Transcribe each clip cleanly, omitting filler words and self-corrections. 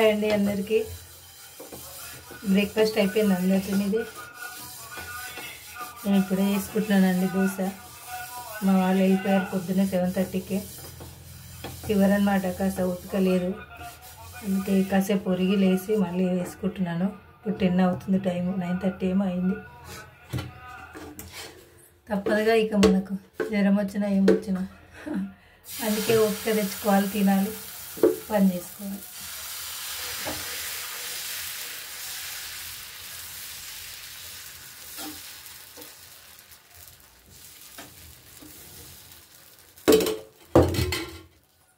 Hi అండి అందరికీ. Breakfast అయిపోయింది అందరికీ. ఇది నేను ఇప్పుడే వేసుకుంటున్నానండి దోశ. మా వాళ్ళు వెళ్ళిపోయారు పొద్దున్నే 7:30కే. ఫీవర్ అనమాట, కాస్త ఓపిక లేదు, అందుకే కాసేపు ఒరిగి లేచి మళ్ళీ వేసుకుంటున్నాను. ఇప్పుడు 10 అవుతుంది, టైం 9:30 ఏమో అయింది. తప్పదుగా ఇక మనకు జ్వరం వచ్చినా ఏమొచ్చినా, అందుకే ఓపిక తెచ్చుకోవాలి, తినాలి, పని చేసుకోవాలి.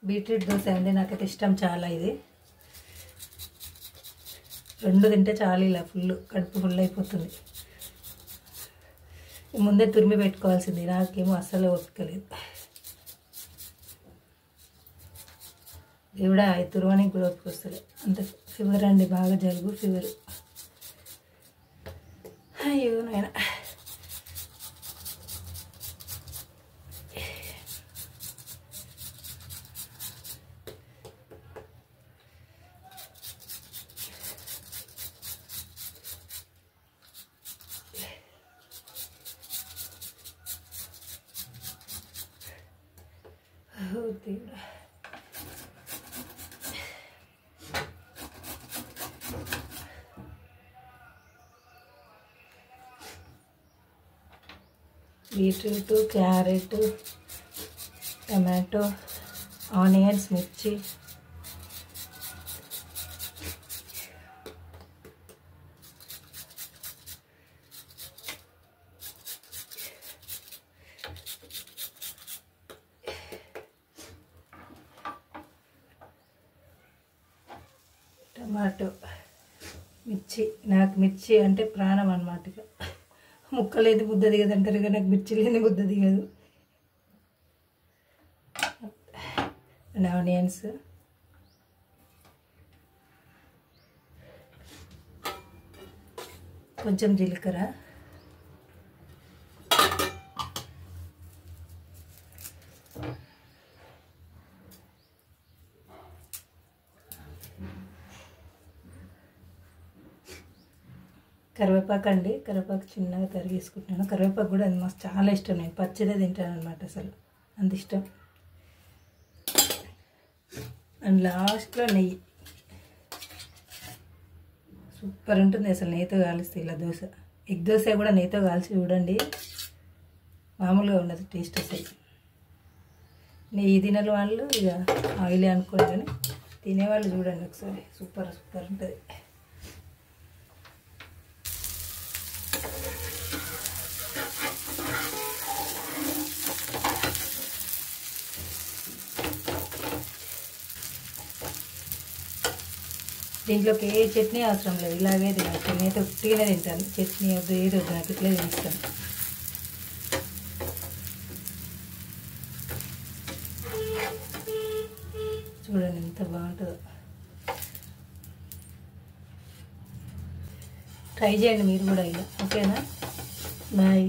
బీట్రూట్ దోశ అండి, నాకైతే ఇష్టం చాలా. ఇది 2 తింటే చాలు, ఇలా కడుపు ఫుల్ అయిపోతుంది. ముందే తురిమి పెట్టుకోవాల్సింది, నాకేమో అస్సలు ఓపికలేదు. దేవుడా తురవడానికి కూడా ఓపిక వస్తుంది, అంత ఫీవర్ అండి, బాగా జలుబు ఫీవర్. అయ్యో నాయన. దేవుడా, బీట్రూట్, క్యారెట్, టమాటో, ఆనియన్స్, మిర్చి, టమాటో, మిర్చి. నాకు మిర్చి అంటే ప్రాణం అన్నమాట. ఇక ముక్క లేని ముద్ద దిగదు అంటారు, ఇక నాకు మిర్చి లేని ముద్ద దిగదు. ఆనియన్స్, కొంచెం జీలకర్ర, కరివేపాకు అండి. కరివేపాకు చిన్నగా తరిగేసుకుంటున్నాను. కరివేపాకు కూడా అది మాకు చాలా ఇష్టం, నేను పచ్చిదే తింటాను అనమాట, అసలు అంత ఇష్టం. అండ్ లాస్ట్లో నెయ్యి, సూపర్ ఉంటుంది అసలు, నెయ్యితో కాలిస్తే ఇలా దోశ. ఎగ్ దోశ కూడా నెయ్యితో కాల్చి చూడండి, మామూలుగా ఉండదు టేస్ట్ అసలు. నెయ్యి తినని వాళ్ళు ఇక ఆయిలే అనుకోండి, కానీ తినేవాళ్ళు చూడండి ఒకసారి, సూపర్ సూపర్ ఉంటుంది. దీంట్లోకి ఏ చట్నీ అవసరం లేదు, ఇలాగే తినచ్చు. నేనైతే ఉట్టిగానే తింటాను, చట్నీ వద్దు, ఏది వద్దు, నాకు ఇట్లే తినిస్తాను. చూడండి ఎంత బాగుంటుందో. ట్రై చేయండి మీరు కూడా ఇలా, ఓకేనా? బాయ్.